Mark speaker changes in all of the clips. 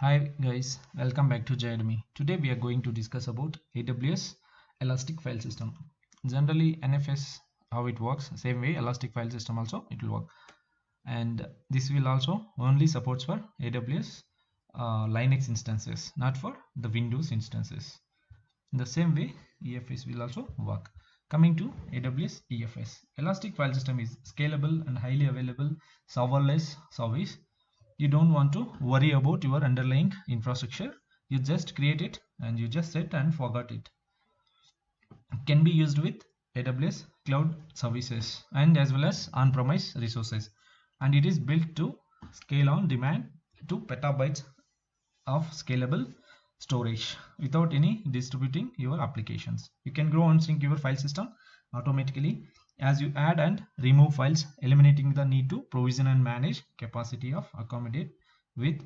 Speaker 1: Hi guys, welcome back to JayDemy. Today we are going to discuss about AWS Elastic File System. Generally NFS, how it works, same way Elastic File System also it will work. And this will also only supports for AWS Linux instances, not for the Windows instances. In the same way EFS will also work. Coming to AWS EFS, Elastic File System is scalable and highly available serverless service. You don't want to worry about your underlying infrastructure. You just create it and you just set and forget it. It can be used with AWS cloud services and as well as on-premise resources, and it is built to scale on demand to petabytes of scalable storage without any distributing your applications. You can grow and sync your file system automatically as you add and remove files, eliminating the need to provision and manage capacity of accommodate with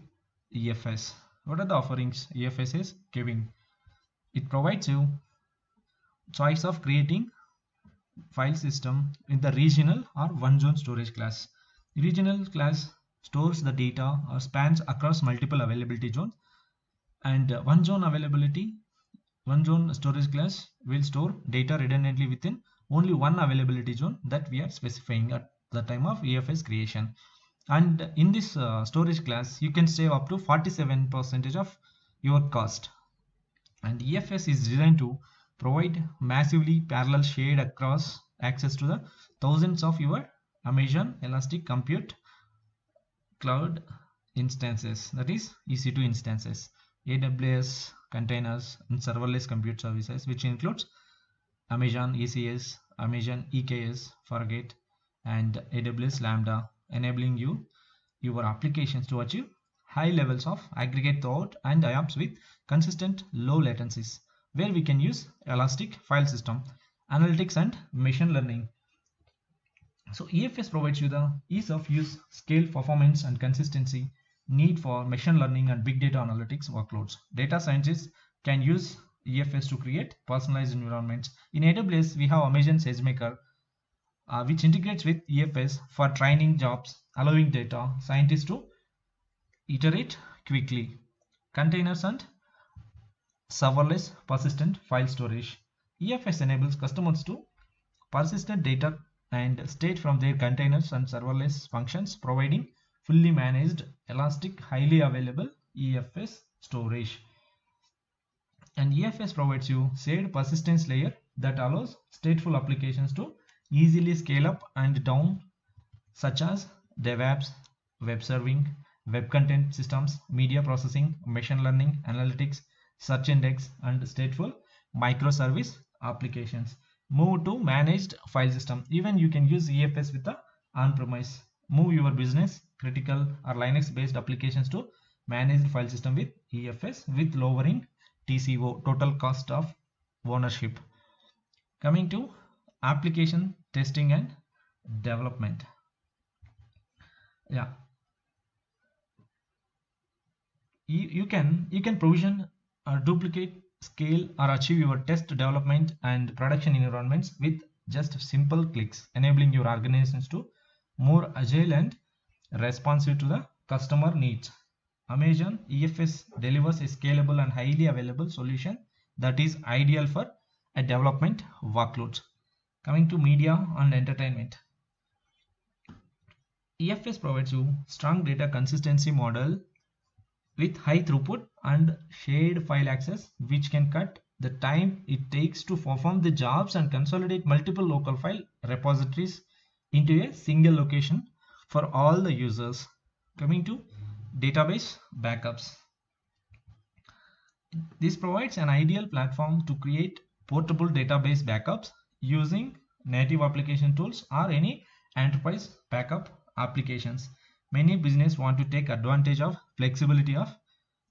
Speaker 1: EFS. What are the offerings EFS is giving? It provides you choice of creating file system in the regional or one zone storage class. Regional class stores the data or spans across multiple availability zones, and one zone storage class will store data redundantly within only one availability zone that we are specifying at the time of EFS creation. And in this storage class you can save up to 47% of your cost. And EFS is designed to provide massively parallel shared across access to the thousands of your Amazon Elastic Compute Cloud instances, that is EC2 instances, AWS containers and serverless compute services, which includes Amazon ECS, Amazon EKS, Fargate, and AWS Lambda, enabling your applications to achieve high levels of aggregate throughput and IOPS with consistent low latencies, where we can use Elastic File System, analytics and machine learning. So EFS provides you the ease of use, scale, performance and consistency need for machine learning and big data analytics workloads. Data scientists can use EFS to create personalized environments. In AWS, we have Amazon SageMaker, which integrates with EFS for training jobs, allowing data scientists to iterate quickly. Containers and serverless persistent file storage. EFS enables customers to persistent data and state from their containers and serverless functions, providing fully managed, elastic, highly available EFS storage. And EFS provides you shared persistence layer that allows stateful applications to easily scale up and down, such as DevOps, web serving, web content systems, media processing, machine learning, analytics, search index, and stateful microservice applications. Move to managed file system. Even you can use EFS with the on-premise. Move your business critical or Linux based applications to managed file system with EFS, with lowering TCO, total cost of ownership. Coming to application testing and development. Yeah, you can provision or duplicate, scale or achieve your test development and production environments with just simple clicks, enabling your organizations to more agile and responsive to the customer needs. Amazon EFS delivers a scalable and highly available solution that is ideal for a development workloads. Coming to media and entertainment, EFS provides you strong data consistency model with high throughput and shared file access, which can cut the time it takes to perform the jobs and consolidate multiple local file repositories into a single location for all the users. Coming to database backups, this provides an ideal platform to create portable database backups using native application tools or any enterprise backup applications. Many businesses want to take advantage of flexibility of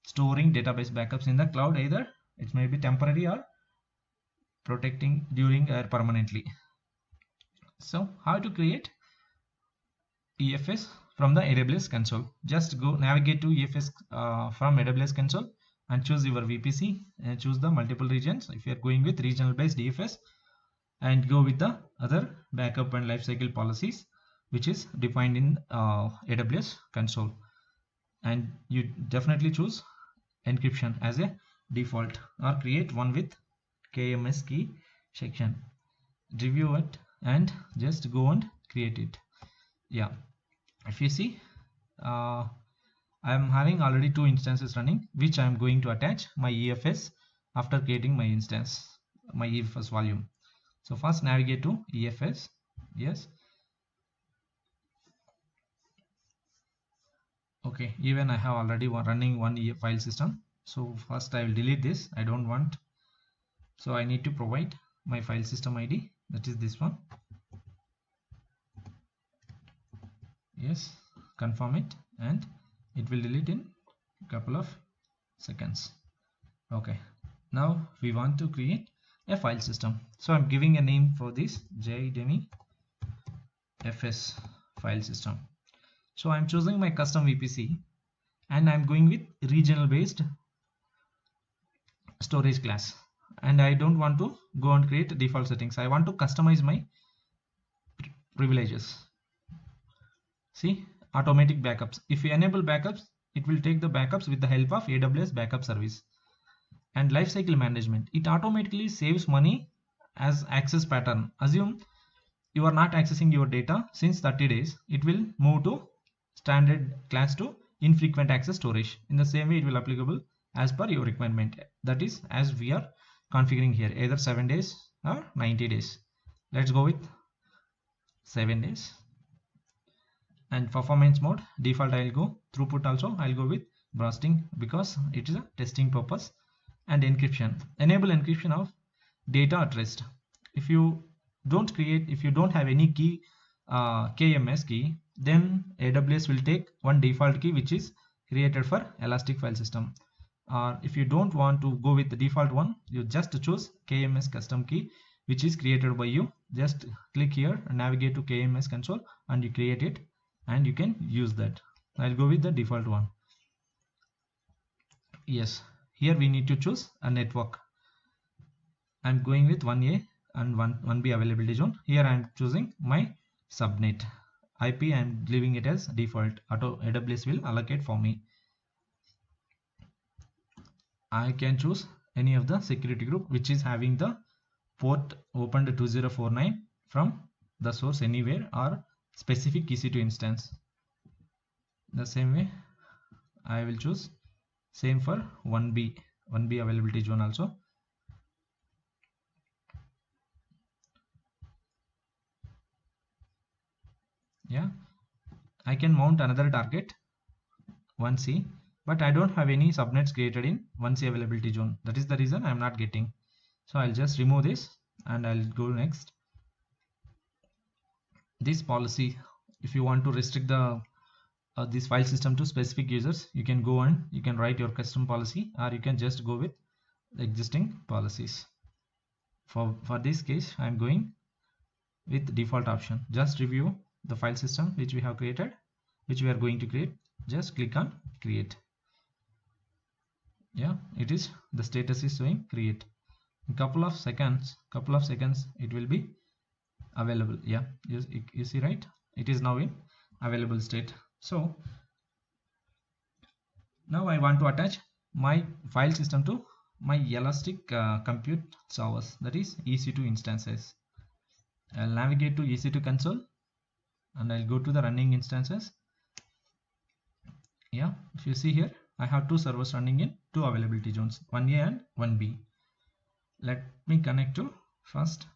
Speaker 1: storing database backups in the cloud, either it may be temporary or protecting during permanently. So how to create EFS from the AWS console? Just go navigate to EFS from AWS console and choose your VPC and choose the multiple regions if you are going with regional based EFS, and go with the other backup and lifecycle policies which is defined in AWS console, and you definitely choose encryption as a default, or create one with KMS key section. Review it and just go and create it. Yeah, if you see, I am having already 2 instances running, which I am going to attach my EFS after creating my instance, my EFS volume. So first navigate to EFS. Yes. Okay, even I have already running one file system. So first I will delete this. I don't want. So I need to provide my file system ID. That is this one. Yes, confirm it, and it will delete in a couple of seconds. Okay, now we want to create a file system. So I'm giving a name for this, JayDemy FS file system. So I'm choosing my custom VPC, and I'm going with regional based storage class, and I don't want to go and create default settings. I want to customize my privileges. See, automatic backups. If you enable backups, it will take the backups with the help of AWS backup service. And lifecycle management, it automatically saves money as access pattern. Assume you are not accessing your data since 30 days, it will move to standard class to infrequent access storage. In the same way, it will applicable as per your requirement. That is as we are configuring here, either 7 days or 90 days. Let's go with 7 days. And performance mode, default I'll go. Throughput also I'll go with bursting because it is a testing purpose. And encryption, enable encryption of data at rest. If you don't have any key, KMS key, then AWS will take one default key which is created for elastic file system. Or if you don't want to go with the default one, you just choose KMS custom key which is created by you. Just click here and navigate to KMS console and you create it, and you can use that. I'll go with the default one. Yes, here we need to choose a network. I'm going with 1A and 1B availability zone. Here I'm choosing my subnet. IP I'm leaving it as default. AWS will allocate for me. I can choose any of the security group which is having the port opened 2049 from the source anywhere or specific EC2 instance. The same way I will choose same for 1B availability zone also. Yeah, I can mount another target 1C, but I don't have any subnets created in 1C availability zone. That is the reason I'm not getting. So I'll just remove this and I'll go next. This policy, if you want to restrict the this file system to specific users, you can go and you can write your custom policy, or you can just go with existing policies. For this case, I'm going with default option. Just review the file system which we have created, which we are going to create. Just click on create. Yeah, it is, the status is showing create. In couple of seconds it will be available. Yeah, you see, right? It is now in available state. So now I want to attach my file system to my elastic compute servers, that is EC2 instances. I'll navigate to EC2 console and I'll go to the running instances. Yeah, if you see here, I have 2 servers running in 2 availability zones, 1A and 1B. Let me connect to first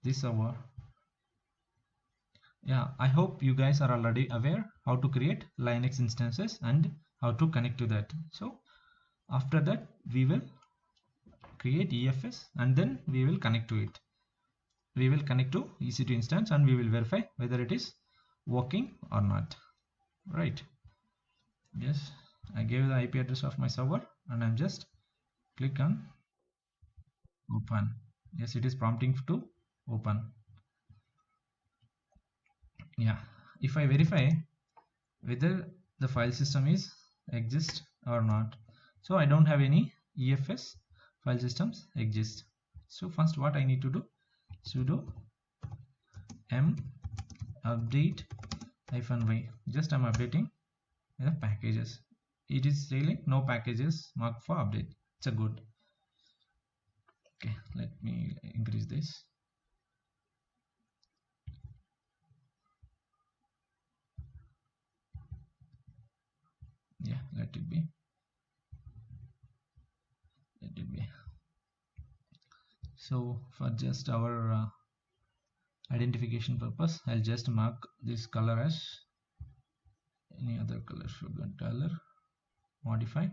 Speaker 1: this server. Yeah, I hope you guys are already aware how to create Linux instances and how to connect to that. So after that we will create EFS and then we will connect to it. We will connect to EC2 instance and we will verify whether it is working or not. Right? Yes, I gave the IP address of my server and I'm just click on open. Yes, it is prompting to open. Yeah, if I verify whether the file system is exist or not, so I don't have any EFS file systems exist. So first what I need to do, sudo m update -y, just I'm updating the packages. it is saying no packages marked for update. It's a good. Okay, let me increase this. Yeah, let it be. So for just our identification purpose, I'll just mark this color as any other color. Sugar color, modify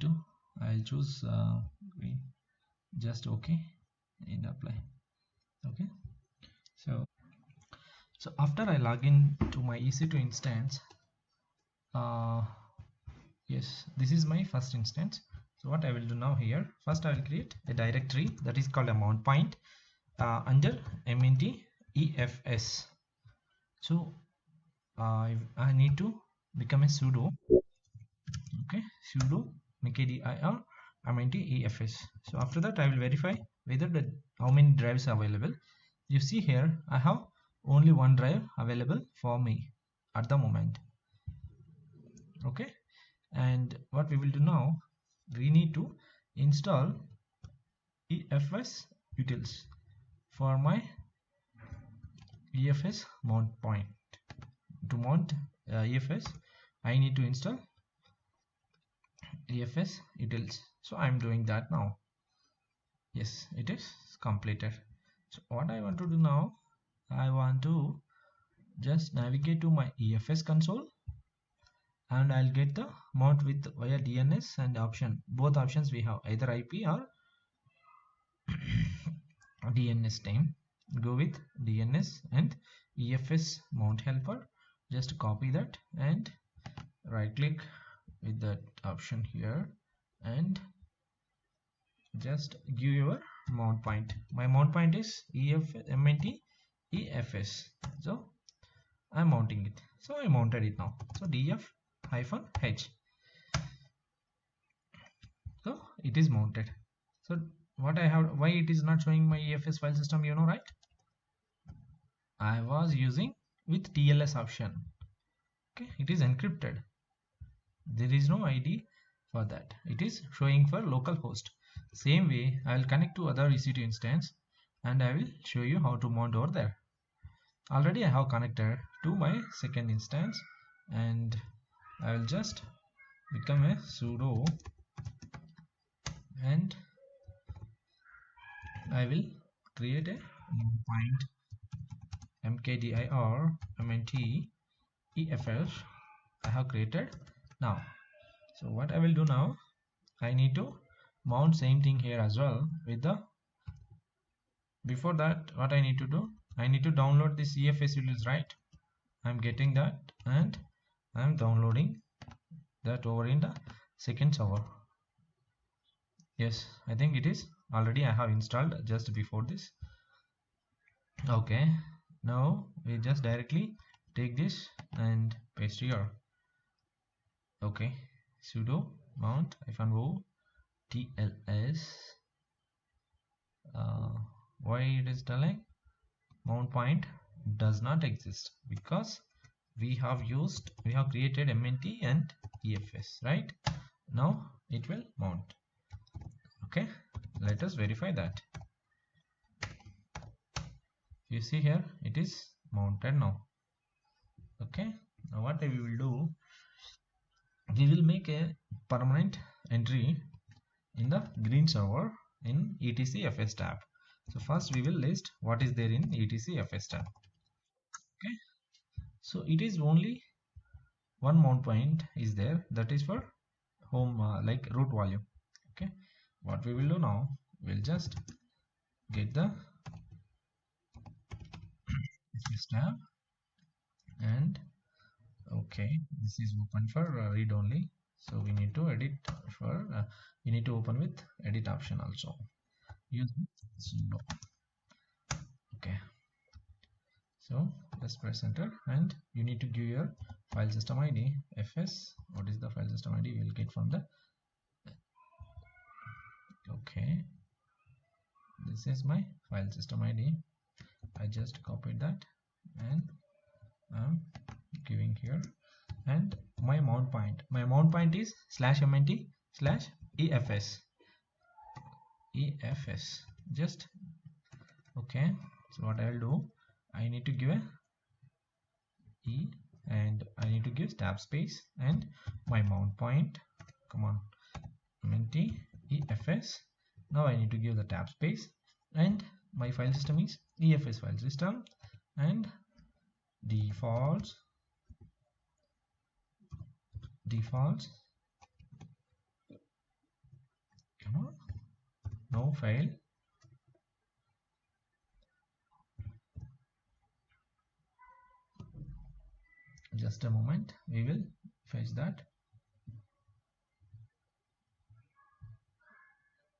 Speaker 1: to, I'll choose green. Just okay and apply. Okay, so after I log in to my EC2 instance, uh, yes, this is my first instance. So what I will do now here, first I will create a directory that is called a mount point under mnt EFS. So I need to become a sudo, okay, sudo mkdir mnt EFS. So after that I will verify whether how many drives are available. You see here I have only one drive available for me at the moment. Okay, and what we will do now, we need to install EFS utils for my EFS mount point. To mount EFS, I need to install EFS utils. So I'm doing that now. Yes, it is completed. So what I want to do now, I want to just navigate to my EFS console and I'll get the mount with via DNS and option. Both options we have, either IP or DNS name. Go with DNS and EFS mount helper. Just copy that and right click with that option here and just give your mount point. My mount point is mnt EFS. So I'm mounting it. So I mounted it now. So df-h. So it is mounted. So what I have, why it is not showing my EFS file system, you know, right? I was using with TLS option. Okay, it is encrypted. There is no ID for that. It is showing for localhost. Same way, I will connect to other EC2 instance and I will show you how to mount over there. Already I have connected to my second instance and I will just become a sudo and I will create a mount point mkdir mnt EFS I have created now. So what I will do now, I need to mount same thing here as well with the, before that what I need to do, I need to download this EFS utils, right? I'm getting that and I'm downloading that over in the second server. Yes, I think it is already I have installed just before this. Okay, now we just directly take this and paste here. Okay, sudo mount -o tls. Why it is telling mount point does not exist? Because we have created mnt and EFS, right? Now it will mount. Okay, let us verify that. You see here it is mounted now. Okay, now what we will do, we will make a permanent entry in the green server in etc fs tab. So first we will list what is there in etc fs tab. Okay, so it is only one mount point is there, that is for home like root volume. Okay, what we will do now, we'll just get the fs tab and okay, this is open for read only, so we need to edit for we need to open with edit option also. Use sudo. Okay, so just press enter and you need to give your file system ID fs. What is the file system ID? We will get from the, okay, this is my file system ID. I just copied that and I'm giving here and my mount point. My mount point is /mnt/EFS. EFS. Just okay. So what I will do, I need to give a E and I need to give tab space and my mount point. Come on, mnt EFS. Now I need to give the tab space and my file system is EFS file system and defaults come on, no file. Just a moment, we will fetch that.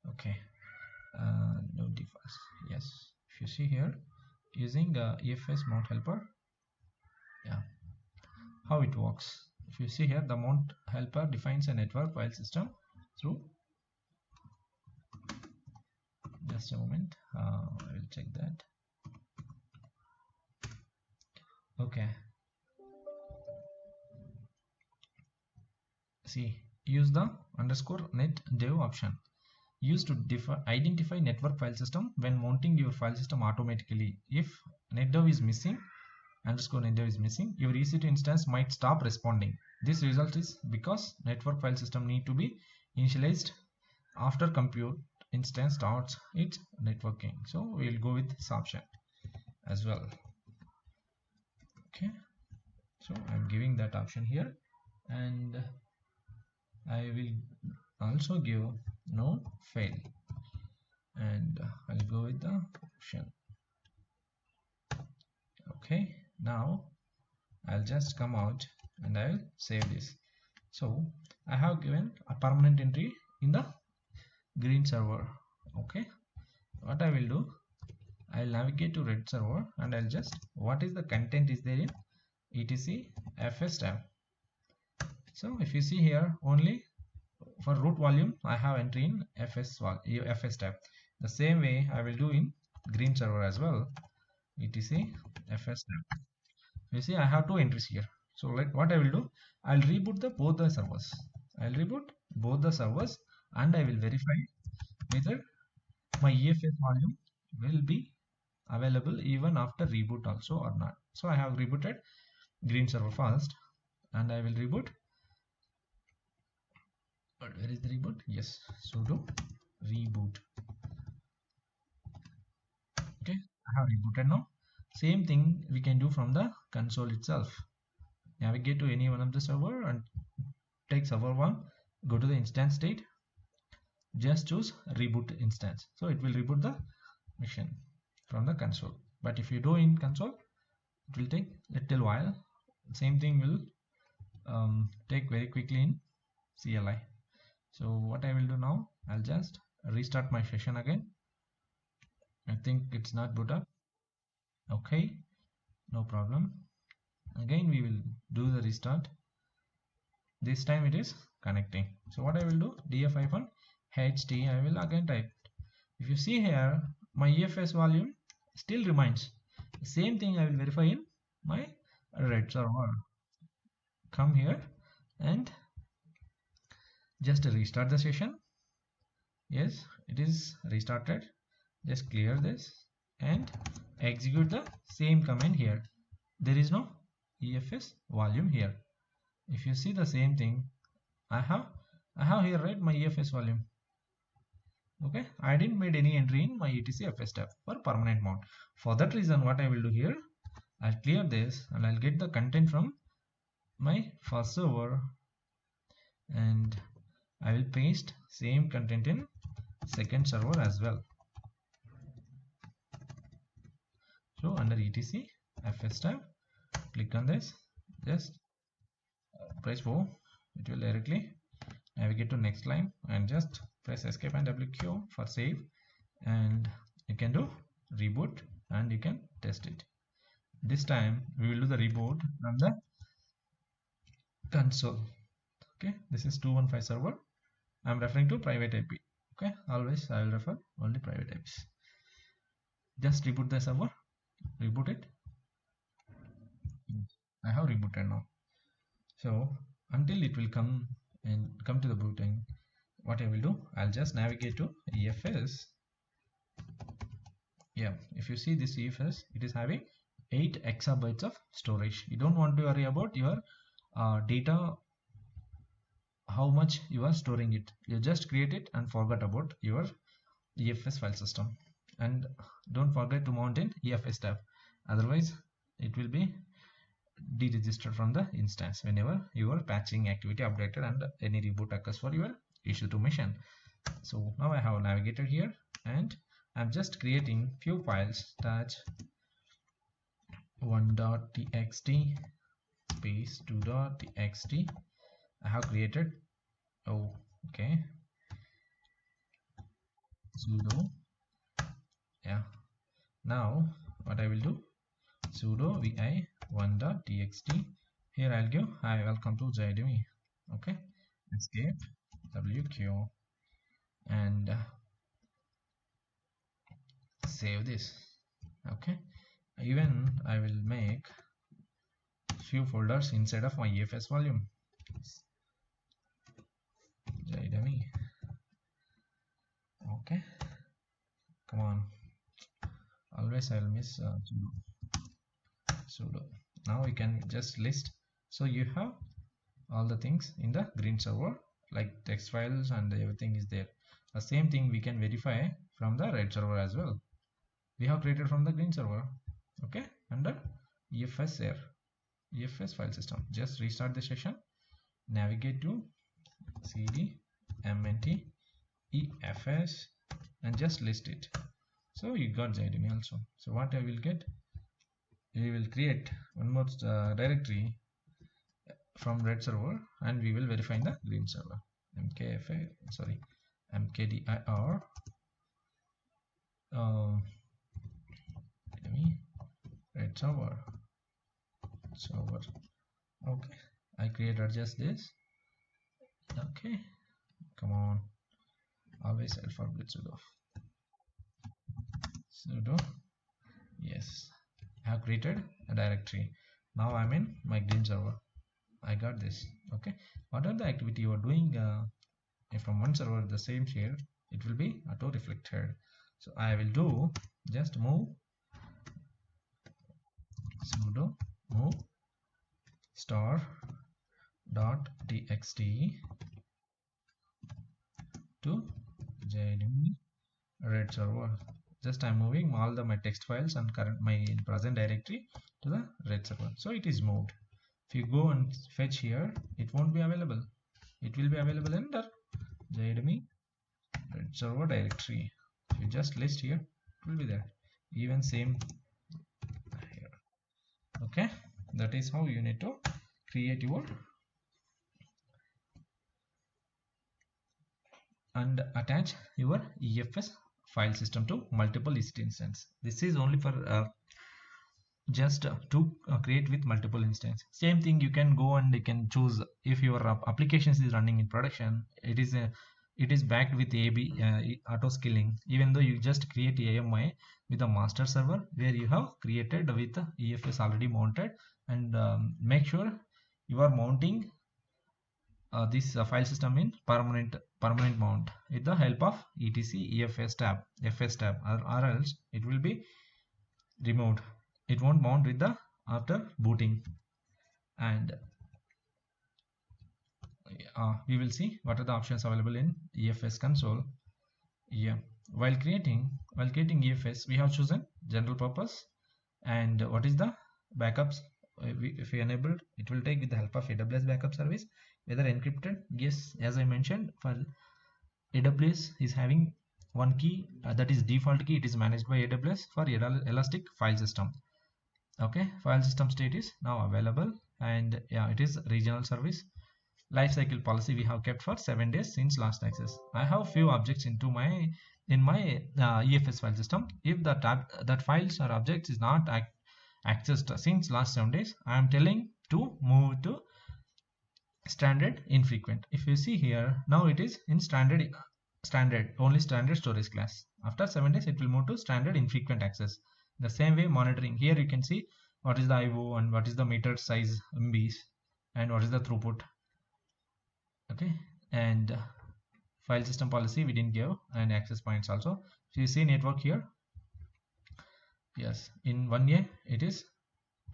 Speaker 1: Okay, no defaults. Yes, if you see here, using EFS mount helper, yeah, how it works. If you see here, the mount helper defines a network file system through. Just a moment, I will check that. Okay, see, use the _net dev option used to identify network file system when mounting your file system automatically. If netdev is missing, _netdev is missing, your EC2 instance might stop responding. This result is because network file system need to be initialized after compute instance starts its networking. So we will go with this option as well. Okay, so I'm giving that option here, and I will also give no fail, and I'll go with the option. Okay, now I'll just come out and I'll save this. So I have given a permanent entry in the green server. Okay, what I will do, I'll navigate to red server and I'll just, what is the content is there in etc fs tab. So if you see here, only for root volume I have entry in fs tab. The same way I will do in green server as well, etc fs tab. You see I have two entries here. So like what I will do, I'll reboot both the servers. I'll reboot both the servers and I will verify whether my EFS volume will be available even after reboot also or not. So I have rebooted green server first and I will reboot. But where is the reboot? Yes, sudo reboot. Okay, I have rebooted now. Same thing we can do from the console itself. Navigate to any one of the server and take server one, go to the instance state, just choose reboot instance. So it will reboot the machine from the console. But if you do in console, it will take little while. Same thing will take very quickly in CLI. So what I will do now, I'll just restart my session again. I think it's not boot up. Okay, no problem. Again we will do the restart. This time it is connecting. So what I will do, df-ht, I will again type. If you see here, my EFS volume still remains. The same thing I will verify in my red server. Come here and just restart the session. Yes, it is restarted. Just clear this and execute the same command here. There is no EFS volume here. If you see the same thing, I have here, right, my EFS volume. Okay, I didn't made any entry in my etc fs tab for permanent mount. For that reason, what I will do here, I'll clear this and I'll get the content from my first server and I will paste same content in second server as well. So under etc fs tab, click on this, just press 4, it will directly navigate to next line and just press escape and WQ for save, and you can do reboot and you can test it. This time we will do the reboot from the console. Okay, this is 215 server. I'm referring to private IP. Okay, always I will refer only private IPs. Just reboot the server, reboot it. I have rebooted now. So until it will come to the booting, what I will do, I'll just navigate to EFS. Yeah, if you see this EFS, it is having 8 exabytes of storage. You don't want to worry about your data, how much you are storing it. You just create it and forget about your EFS file system. And don't forget to mount in EFS tab. Otherwise, it will be deregistered from the instance whenever your patching activity updated and any reboot occurs for your EC2 machine. So now I have navigated here and I'm just creating few files. Touch 1.txt space 2.txt. I have created. Oh, okay. Sudo. Yeah. Now what I will do, sudo vi 1.txt. Here I'll give hi, welcome to JayDemy. Okay. Escape wq and save this. Okay. Even I will make few folders inside of my EFS volume. JayDemy. Okay. Come on. Always I'll miss sudo. Now we can just list. So you have all the things in the green server, like text files and everything is there. The same thing we can verify from the red server as well. We have created from the green server. Okay, under EFS here, EFS file system. Just restart the session, navigate to cd mnt EFS and just list it. So you got JayDemy also. So what I will get, we will create one more directory from red server and we will verify in the green server. mkfa, sorry, mkdir red server. Okay, I created just this. Okay, come on, always alphabet sudo. Yes, I have created a directory. Now I'm in my green server. I got this. Okay, what are the activity you are doing from one server the same share, it will be auto reflected. So I will do just move sudo move star dot txt to JayDemy red server. Just I'm moving all my text files and my present directory to the red server. So it is moved. If you go and fetch here, it won't be available. It will be available in the JayDemy red server directory. If you just list here, it will be there. Even same here. Okay, that is how you need to create your and attach your EFS file system to multiple EC2 instance. This is only for just to create with multiple instance. Same thing, you can go and you can choose if your applications is running in production. It is backed with AB auto scaling. Even though you just create AMI with a master server where you have created with the EFS already mounted, and make sure you are mounting this file system in permanent mount with the help of etc EFS tab, FS tab, or else it will be removed. It won't mount with the after booting. And we will see what are the options available in EFS console. Yeah, while creating EFS, we have chosen general purpose. And what is the backups? If we enabled, it will take with the help of AWS backup service, whether encrypted. Yes, as I mentioned, for AWS is having one key, that is default key. It is managed by AWS for elastic file system. Okay, file system state is now available, and yeah, it is regional service. Lifecycle policy we have kept for 7 days since last access. I have few objects in my EFS file system. If that files or objects is not accessed since last 7 days, I am telling to move to standard infrequent. If you see here, now it is in standard only standard storage class. After 7 days, it will move to standard infrequent access. The same way monitoring, here you can see what is the IO and what is the meter size MBs. and what is the throughput. Okay, and file system policy we didn't give, and access points also. So you see network here. Yes, in 1A it is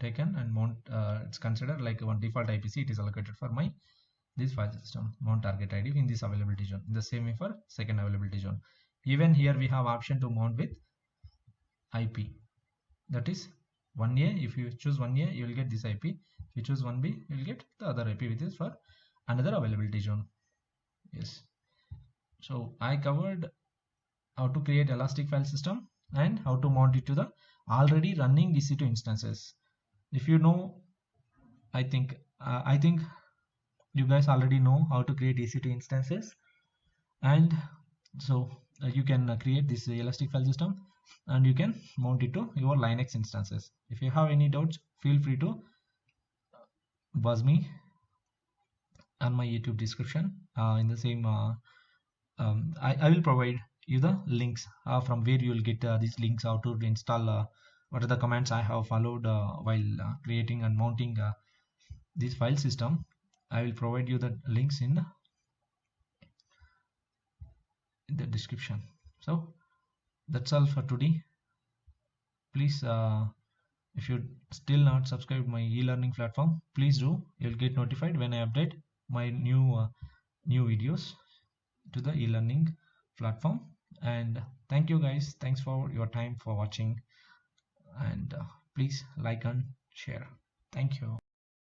Speaker 1: taken and mount, it's considered like one default IPC. It is allocated for my this file system mount target ID in this availability zone. In the same way for second availability zone. Even here we have option to mount with IP, that is 1A. If you choose 1A, you will get this IP. If you choose 1B, you will get the other IP, which is for another availability zone. Yes, so I covered how to create elastic file system and how to mount it to the already running EC2 instances. If you know, I think you guys already know how to create EC2 instances, and so you can create this elastic file system and you can mount it to your Linux instances. If you have any doubts, feel free to buzz me on my YouTube description. In the same I will provide you the links from where you will get these links, how to install, what are the commands I have followed while creating and mounting this file system. I will provide you the links in the description. So that's all for today. Please, if you still not subscribed my e-learning platform, please do. You'll get notified when I update my new videos to the e-learning platform. And thank you guys, thanks for your time for watching, and please like and share. Thank you.